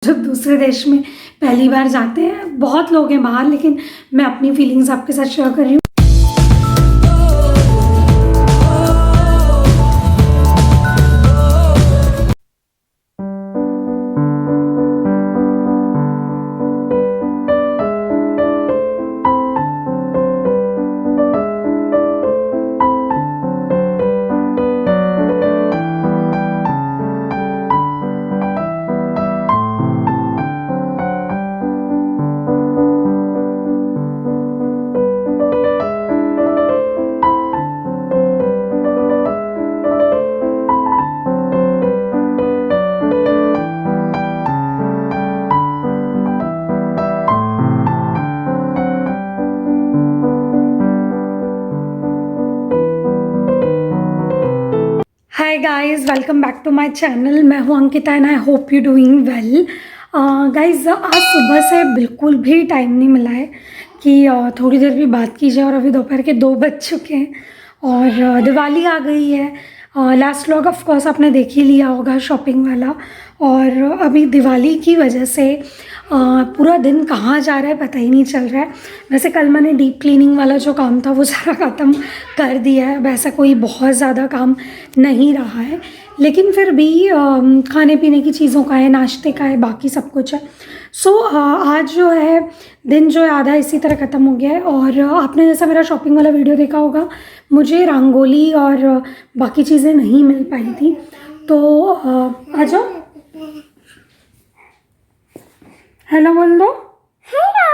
जब दूसरे देश में पहली बार जाते हैं, बहुत लोग हैं बाहर, लेकिन मैं अपनी फीलिंग्स आपके साथ शेयर कर रही हूँ। Hi guys, welcome back to my channel. मैं हूँ Ankita and I hope you doing well. Guys, आज सुबह से बिल्कुल भी टाइम नहीं मिला है कि थोड़ी देर भी बात की जाए, और अभी दोपहर के 2 बज चुके हैं और दिवाली आ गई है। लास्ट व्लॉग ऑफ कोर्स आपने देख ही लिया होगा, शॉपिंग वाला। और अभी दिवाली की वजह से पूरा दिन कहाँ जा रहा है पता ही नहीं चल रहा है। वैसे कल मैंने डीप क्लीनिंग वाला जो काम था वो सारा ख़त्म कर दिया है। वैसा कोई बहुत ज़्यादा काम नहीं रहा है, लेकिन फिर भी खाने पीने की चीज़ों का है, नाश्ते का है, बाकी सब कुछ है। सो आज जो है दिन जो है आधा इसी तरह ख़त्म हो गया है। और आपने जैसा मेरा शॉपिंग वाला वीडियो देखा होगा, मुझे रंगोली और बाकी चीज़ें नहीं मिल पाई थी, तो आ जाओ, हेलो बोल दो। हेलो।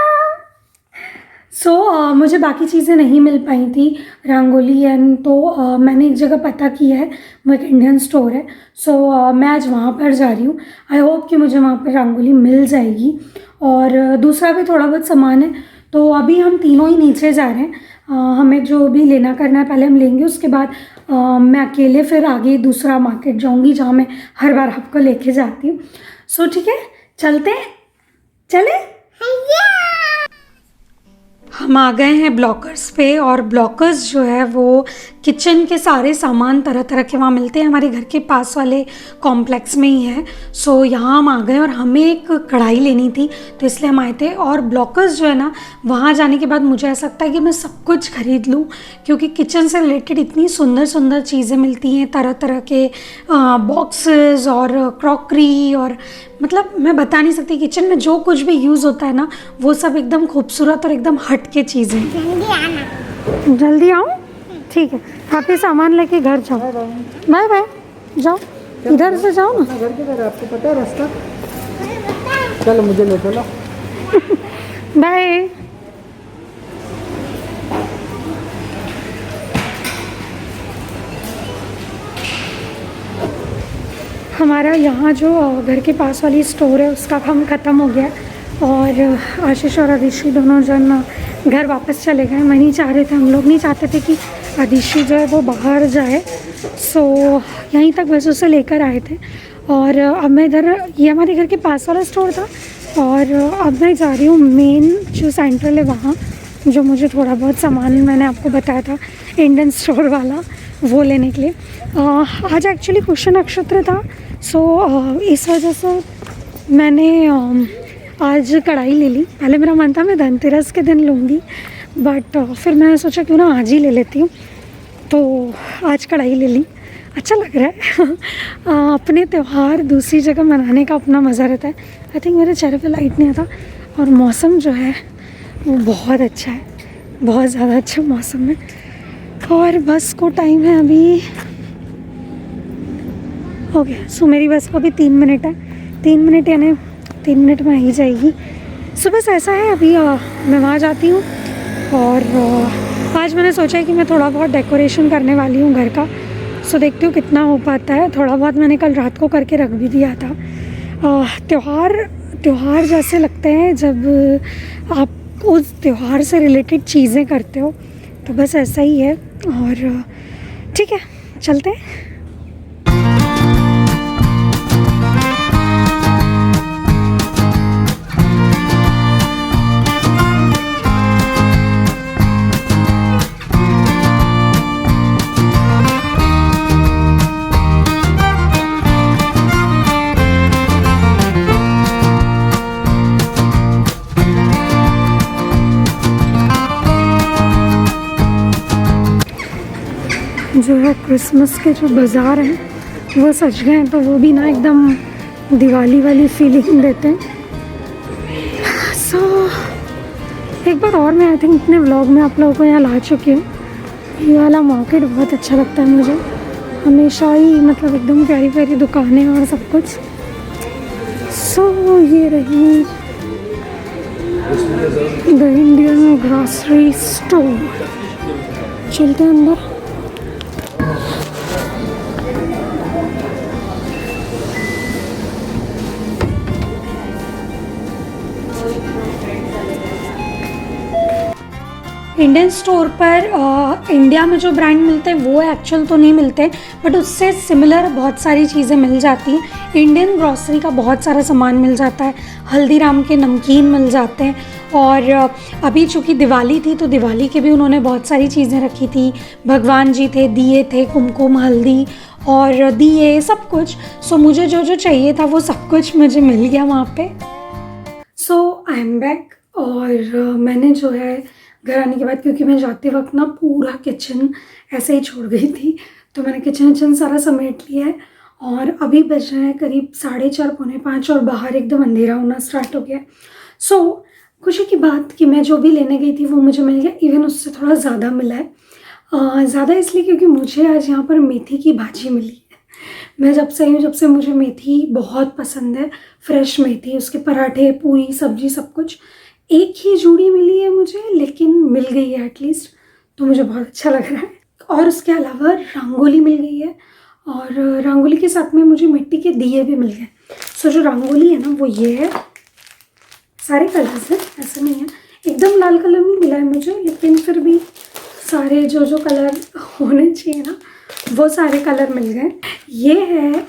सो मुझे बाकी चीज़ें नहीं मिल पाई थी, रंगोली एंड, तो मैंने एक जगह पता किया है, वो एक इंडियन स्टोर है। सो मैं आज वहाँ पर जा रही हूँ। आई होप कि मुझे वहाँ पर रंगोली मिल जाएगी। और दूसरा भी थोड़ा बहुत सामान है, तो अभी हम तीनों ही नीचे जा रहे हैं। हमें जो भी लेना करना है पहले हम लेंगे, उसके बाद मैं अकेले फिर आगे दूसरा मार्केट जाऊँगी जहाँ मैं हर बार आपको लेके जाती हूँ। सो ठीक है, चलते हैं, चले। हम आ गए हैं ब्लॉकर्स पे, और ब्लॉकर्स जो है वो किचन के सारे सामान तरह तरह के वहाँ मिलते हैं, हमारे घर के पास वाले कॉम्प्लेक्स में ही है। सो यहाँ हम आ गए और हमें एक कढ़ाई लेनी थी, तो इसलिए हम आए थे। और ब्लॉकर्स जो है ना, वहाँ जाने के बाद मुझे ऐसा लगता है कि मैं सब कुछ खरीद लूँ, क्योंकि किचन से रिलेटेड इतनी सुंदर सुंदर चीज़ें मिलती हैं, तरह तरह के बॉक्सेस और क्रॉकरी, और मतलब मैं बता नहीं सकती, किचन में जो कुछ भी यूज़ होता है ना, वो सब एकदम खूबसूरत और एकदम हट के चीज़ें। जल्दी आना। जल्दी आऊँ? ठीक है, आप ये सामान लेके घर जाओ। बाय बाय, जाओ, इधर से जाओ ना। घर के घर आपको पता है रास्ता? चलो मुझे ले चलो। बाय। हमारा यहाँ जो घर के पास वाली स्टोर है उसका काम ख़त्म हो गया, और आशीष और अदिशी दोनों जन घर वापस चले गए। मैं नहीं चाह रहे थे, हम लोग नहीं चाहते थे कि अदिशी जो है वो बाहर जाए। सो यहीं तक बस उसे लेकर आए थे। और अब मैं इधर, ये हमारे घर के पास वाला स्टोर था, और अब मैं जा रही हूँ मेन जो सेंट्रल है वहाँ, जो मुझे थोड़ा बहुत सामान मैंने आपको बताया था इंडियन स्टोर वाला, वो लेने के लिए। आज एक्चुअली पुष्य नक्षत्र था, सो इस वजह से मैंने आज कढ़ाई ले ली। पहले मेरा मन था मैं धनतेरस के दिन लूँगी, बट फिर मैंने सोचा क्यों ना आज ही ले लेती हूँ, तो आज कढ़ाई ले ली। अच्छा लग रहा है। अपने त्यौहार दूसरी जगह मनाने का अपना मज़ा रहता है। आई थिंक मेरे चेहरे पे लाइट नहीं आता, और मौसम जो है वो बहुत अच्छा है, बहुत ज़्यादा अच्छा मौसम है। और बस को टाइम है अभी, हो गया। सो मेरी बस को अभी 3 मिनट है, 3 मिनट यानी 3 मिनट में ही जाएगी। सो बस ऐसा है, अभी मैं वहाँ जाती हूँ। और आज मैंने सोचा है कि मैं थोड़ा बहुत डेकोरेशन करने वाली हूँ घर का। सो देखती हूँ कितना हो पाता है। थोड़ा बहुत मैंने कल रात को करके रख भी दिया था। त्यौहार जैसे लगते हैं जब आप उस त्यौहार से रिलेटेड चीज़ें करते हो, तो बस ऐसा ही है। और ठीक है, चलते हैं। जो है क्रिसमस के जो बाज़ार हैं वो सज गए हैं, तो वो भी ना एकदम दिवाली वाली फीलिंग देते हैं। सो एक बार और मैं आई थिंक अपने व्लॉग में आप लोगों को यहाँ ला चुकी हूँ। ये वाला मार्केट बहुत अच्छा लगता है मुझे हमेशा ही, मतलब एकदम प्यारी प्यारी दुकानें और सब कुछ। सो ये रही द इंडियन ग्रॉसरी स्टोर। चलते हैं अंदर। इंडियन स्टोर पर इंडिया में जो ब्रांड मिलते हैं वो एक्चुअल तो नहीं मिलते, बट उससे सिमिलर बहुत सारी चीज़ें मिल जाती हैं। इंडियन ग्रॉसरी का बहुत सारा सामान मिल जाता है, हल्दीराम के नमकीन मिल जाते हैं, और अभी चूँकि दिवाली थी तो दिवाली के भी उन्होंने बहुत सारी चीज़ें रखी थी। भगवान जी थे, दिए थे, कुमकुम, हल्दी और दिए, सब कुछ। सो मुझे जो जो चाहिए था वो सब कुछ मुझे मिल गया वहाँ पे। सो आई एम बैक, और मैंने जो है घर आने के बाद, क्योंकि मैं जाते वक्त ना पूरा किचन ऐसे ही छोड़ गई थी, तो मैंने किचन सारा समेट लिया है। और अभी बज रहे हैं करीब 4:30 पौने 5 और बाहर एकदम अंधेरा होना स्टार्ट हो गया। सो खुशी की बात कि मैं जो भी लेने गई थी वो मुझे मिल गया, इवन उससे थोड़ा ज़्यादा मिला है। ज़्यादा इसलिए क्योंकि मुझे आज यहाँ पर मेथी की भाजी मिली है। मैं जब से आई हूँ, जब से मुझे मेथी बहुत पसंद है, फ्रेश मेथी, उसके पराठे, पूरी, सब्जी, सब कुछ। एक ही जूड़ी मिली है मुझे, लेकिन मिल गई है एटलीस्ट, तो मुझे बहुत अच्छा लग रहा है। और उसके अलावा रंगोली मिल गई है, और रंगोली के साथ में मुझे मिट्टी के दिए भी मिल गए। सो जो रंगोली है ना वो ये है, सारे कलर्स हैं, ऐसा नहीं है एकदम लाल कलर नहीं मिला है मुझे, लेकिन फिर भी सारे जो जो कलर होने चाहिए ना वो सारे कलर मिल गए। ये है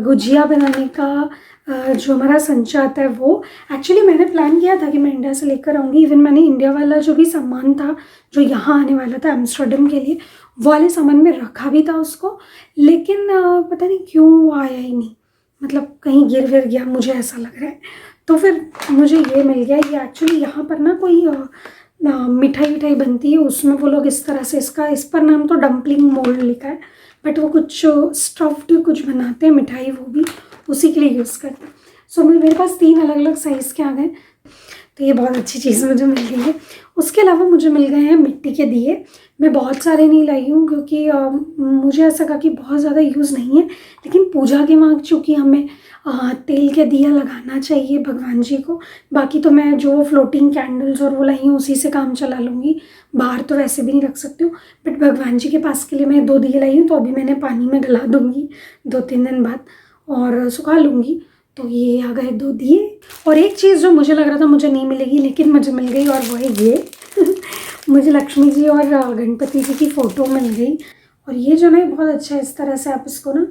गुजिया बनाने का जो हमारा संचा आता है वो। एक्चुअली मैंने प्लान किया था कि मैं इंडिया से लेकर आऊँगी, इवन मैंने इंडिया वाला जो भी सामान था जो यहाँ आने वाला था एम्स्टर्डम के लिए, वो वाले सामान में रखा भी था उसको, लेकिन पता नहीं क्यों वो आया ही नहीं, मतलब कहीं गिर विर गया, मुझे ऐसा लग रहा है। तो फिर मुझे ये मिल गया। ये एक्चुअली यहाँ पर ना कोई मिठाई विठाई बनती है, उसमें वो लोग इस तरह से, इस पर नाम तो डम्पलिंग मोल्ड लिखा है, बट वो कुछ स्टफ्ड कुछ बनाते हैं मिठाई, वो भी उसी के लिए यूज़ करते हैं। सो मेरे पास 3 अलग अलग साइज़ के आ गए, तो ये बहुत अच्छी चीज़ मुझे मिल गई है। उसके अलावा मुझे मिल गए हैं मिट्टी के दिए। मैं बहुत सारे नहीं लाई हूँ क्योंकि मुझे ऐसा लगा कि बहुत ज़्यादा यूज़ नहीं है, लेकिन पूजा के वक्त चूँकि हमें तेल के दिया लगाना चाहिए भगवान जी को। बाकी तो मैं जो फ्लोटिंग कैंडल्स और वो लाई हूँ उसी से काम चला लूँगी, बाहर तो वैसे भी नहीं रख सकती हूँ, बट भगवान जी के पास के लिए मैं 2 दिए लाई हूँ, तो अभी मैंने पानी में डला दूँगी 2-3 दिन बाद और सुखा लूँगी। तो ये आ गए 2 दिए। और एक चीज़ जो मुझे लग रहा था मुझे नहीं मिलेगी, लेकिन मुझे मिल गई, और वो है ये मुझे लक्ष्मी जी और गणपति जी की फ़ोटो मिल गई। और ये जो ना बहुत अच्छा है, इस तरह से आप इसको ना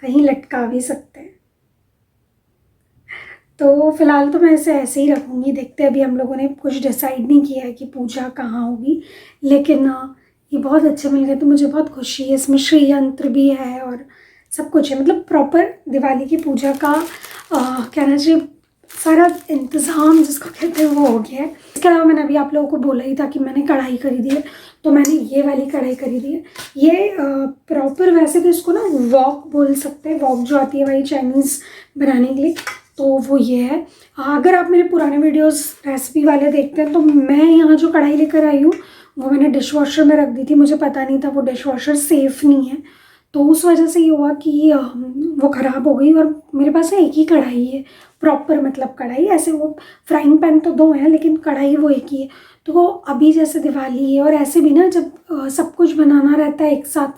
कहीं लटका भी सकते हैं। तो फिलहाल तो मैं इसे ऐसे ही रखूँगी, देखते हैं, अभी हम लोगों ने कुछ डिसाइड नहीं किया है कि पूजा कहाँ होगी, लेकिन ये बहुत अच्छे मिल गए तो मुझे बहुत खुशी है। इसमें श्री यंत्र भी है और सब कुछ है, मतलब प्रॉपर दिवाली की पूजा का कहना चाहिए सारा इंतज़ाम जिसको कहते हैं वो हो गया है। इसके अलावा मैंने अभी आप लोगों को बोला ही था कि मैंने कढ़ाई खरीदी है, तो मैंने ये वाली कढ़ाई खरीदी है। ये प्रॉपर वैसे तो इसको ना वॉक बोल सकते हैं, वॉक जो आती है वही चाइनीज़ बनाने के लिए, तो वो ये है। अगर आप मेरे पुराने वीडियोस रेसिपी वाले देखते हैं तो मैं यहाँ जो कढ़ाई लेकर आई हूँ वो मैंने डिश वॉशर में रख दी थी, मुझे पता नहीं था वो डिश वॉशर सेफ़ नहीं है, तो उस वजह से ये हुआ कि वो ख़राब हो गई। और मेरे पास एक ही कढ़ाई है प्रॉपर, मतलब कढ़ाई, ऐसे वो फ्राइंग पैन तो 2 हैं लेकिन कढ़ाई वो एक ही है। तो वो अभी जैसे दिवाली है और ऐसे भी ना जब सब कुछ बनाना रहता है एक साथ,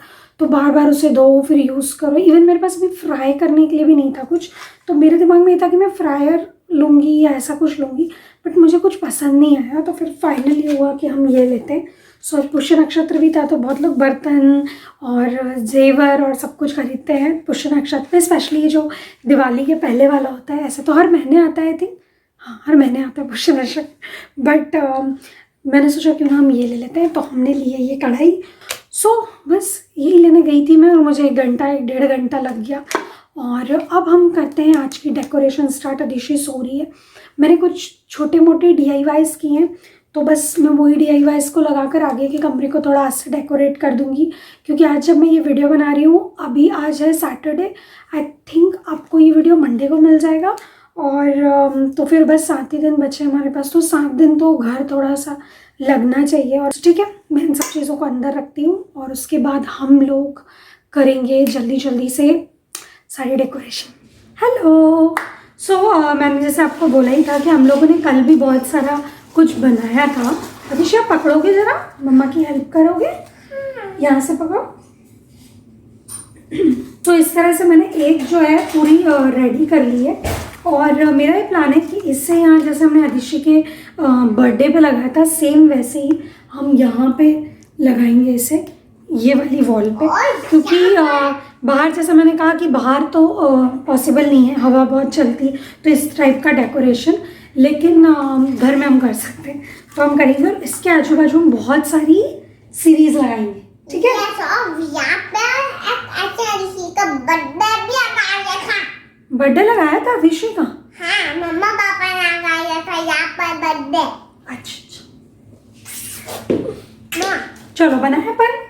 तो बार बार उसे धो फिर यूज़ करो। इवन मेरे पास अभी फ्राई करने के लिए भी नहीं था कुछ, तो मेरे दिमाग में ये था कि मैं फ्रायर लूँगी या ऐसा कुछ लूँगी, बट मुझे कुछ पसंद नहीं आया, तो फिर फाइनली हुआ कि हम ये लेते हैं। सो पुष्य नक्षत्र भी था तो बहुत लोग बर्तन और जेवर और सब कुछ खरीदते हैं पुष्य नक्षत्र में, स्पेशली जो दिवाली के पहले वाला होता है। ऐसे तो हर महीने आता है, आई थिंक, हाँ हर महीने आता है पुष्य नक्षत्र, बट मैंने सोचा क्यों ना हम ये ले लेते हैं, तो हमने ली है ये कढ़ाई। सो बस यही लेने गई थी मैं, और मुझे 1-1.5 घंटा लग गया। और अब हम करते हैं आज की डेकोरेशन स्टार्ट। अदिशि सो रही है। मैंने कुछ छोटे मोटे DIYs किए हैं, तो बस मैं वही DIYs को लगाकर आगे के कमरे को थोड़ा ऐसे डेकोरेट कर दूँगी, क्योंकि आज जब मैं ये वीडियो बना रही हूँ, अभी आज है सैटरडे, आई थिंक आपको ये वीडियो मंडे को मिल जाएगा। और तो फिर बस 7 ही दिन बचे हमारे पास, तो 7 दिन तो घर थोड़ा सा लगना चाहिए। और ठीक है, मैं इन सब चीज़ों को अंदर रखती हूँ और उसके बाद हम लोग करेंगे जल्दी जल्दी से सारी डेकोरेशन। हेलो। मैंने जैसे आपको बोला ही था कि हम लोगों ने कल भी बहुत सारा कुछ बनाया था। अभिषेक आप पकड़ोगे ज़रा, मम्मा की हेल्प करोगे? यहाँ से पकड़ो। तो इस तरह से मैंने एक जो है पूरी रेडी कर ली है। और मेरा ये प्लान है कि इससे यहाँ जैसे हमने आदिशि के बर्थडे पे लगाया था, सेम वैसे ही हम यहाँ पे लगाएंगे इसे, ये वाली वॉल पे। क्योंकि बाहर जैसा मैंने कहा कि बाहर तो पॉसिबल नहीं है, हवा बहुत चलती है, तो इस टाइप का डेकोरेशन, लेकिन घर में हम कर सकते हैं, तो हम करेंगे। और इसके आजू बाजू हम बहुत सारी सीरीज लगाएंगे, ठीक है? बर्थडे लगाया था अभिषेक का? हाँ, मम्मा पापा ने लगाया था यहाँ पर बर्थडे। अच्छा, चलो बनाया पर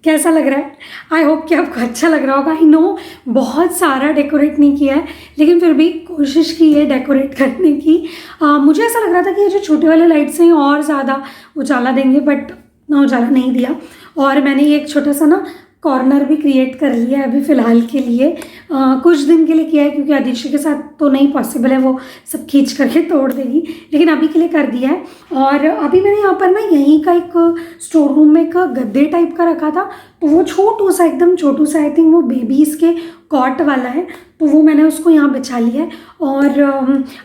कैसा लग रहा है? आई होप कि आपको अच्छा लग रहा होगा। आई नो बहुत सारा डेकोरेट नहीं किया है, लेकिन फिर भी कोशिश की है डेकोरेट करने की। मुझे ऐसा लग रहा था कि ये जो छोटे वाले लाइट्स हैं और ज़्यादा उजाला देंगे, बट ना उजाला नहीं दिया। और मैंने ये एक छोटा सा ना कॉर्नर भी क्रिएट कर लिया है अभी फ़िलहाल के लिए। कुछ दिन के लिए किया है, क्योंकि आदिशि के साथ तो नहीं पॉसिबल है, वो सब खींच करके तोड़ देगी, लेकिन अभी के लिए कर दिया है। और अभी मैंने यहाँ पर ना यहीं का एक स्टोर रूम में एक गद्दे टाइप का रखा था, तो वो छोटू सा, एकदम छोटू सा, आई थिंक वो बेबीज़ के कॉट वाला है, तो वो मैंने उसको यहाँ बिछा लिया है। और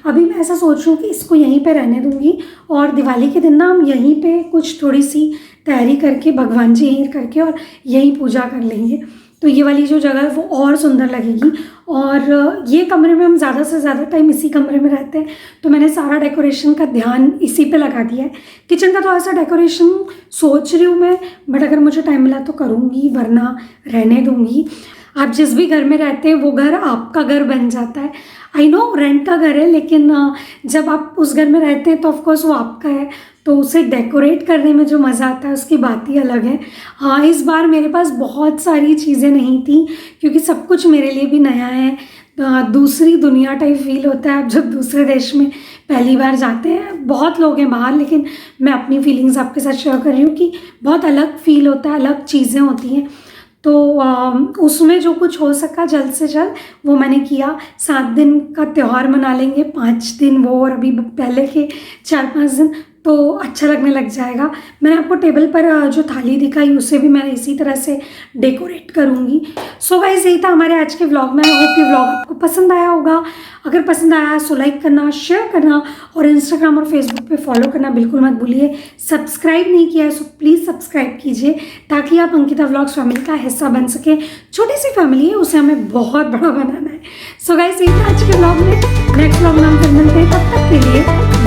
अभी मैं ऐसा सोच रही हूँ कि इसको यहीं पे रहने दूँगी, और दिवाली के दिन ना हम यहीं पे कुछ थोड़ी सी तैयारी करके, भगवान जी यहीं करके और यहीं पूजा कर लेंगे, तो ये वाली जो जगह है वो और सुंदर लगेगी। और ये कमरे में हम ज़्यादा से ज़्यादा टाइम इसी कमरे में रहते हैं, तो मैंने सारा डेकोरेशन का ध्यान इसी पे लगा दिया है। किचन का थोड़ा सा डेकोरेशन सोच रही हूँ मैं, बट अगर मुझे टाइम मिला तो करूँगी, वरना रहने दूँगी। आप जिस भी घर में रहते हैं वो घर आपका घर बन जाता है। आई नो रेंट का घर है, लेकिन जब आप उस घर में रहते हैं तो ऑफकोर्स वो आपका है, तो उसे डेकोरेट करने में जो मज़ा आता है उसकी बात ही अलग है। हाँ, इस बार मेरे पास बहुत सारी चीज़ें नहीं थी, क्योंकि सब कुछ मेरे लिए भी नया है। दूसरी दुनिया टाइप फील होता है आप जब दूसरे देश में पहली बार जाते हैं। बहुत लोग हैं बाहर, लेकिन मैं अपनी फीलिंग्स आपके साथ शेयर कर रही हूँ कि बहुत अलग फील होता है, अलग चीज़ें होती हैं। तो उसमें जो कुछ हो सका जल्द से जल्द वो मैंने किया। 7 दिन का त्यौहार मना लेंगे, 5 दिन वो, और अभी पहले के 4-5 दिन, तो अच्छा लगने लग जाएगा। मैंने आपको टेबल पर जो थाली दिखाई उसे भी मैं इसी तरह से डेकोरेट करूँगी। सो गाइस, यही था हमारे आज के व्लॉग में। आई होप ये व्लॉग आपको पसंद आया होगा। अगर पसंद आया सो लाइक करना, शेयर करना, और इंस्टाग्राम और फेसबुक पे फॉलो करना बिल्कुल मत भूलिए। सब्सक्राइब नहीं किया है सो प्लीज़ सब्सक्राइब कीजिए, ताकि आप अंकिता व्लॉग्स फैमिली का हिस्सा बन सके। छोटी सी फैमिली है, उसे हमें बहुत बड़ा बनाना है। सो गाइस, यही था आज के व्लॉग में। नेक्स्ट व्लॉग में हम फिर मिलते हैं, तब तक के लिए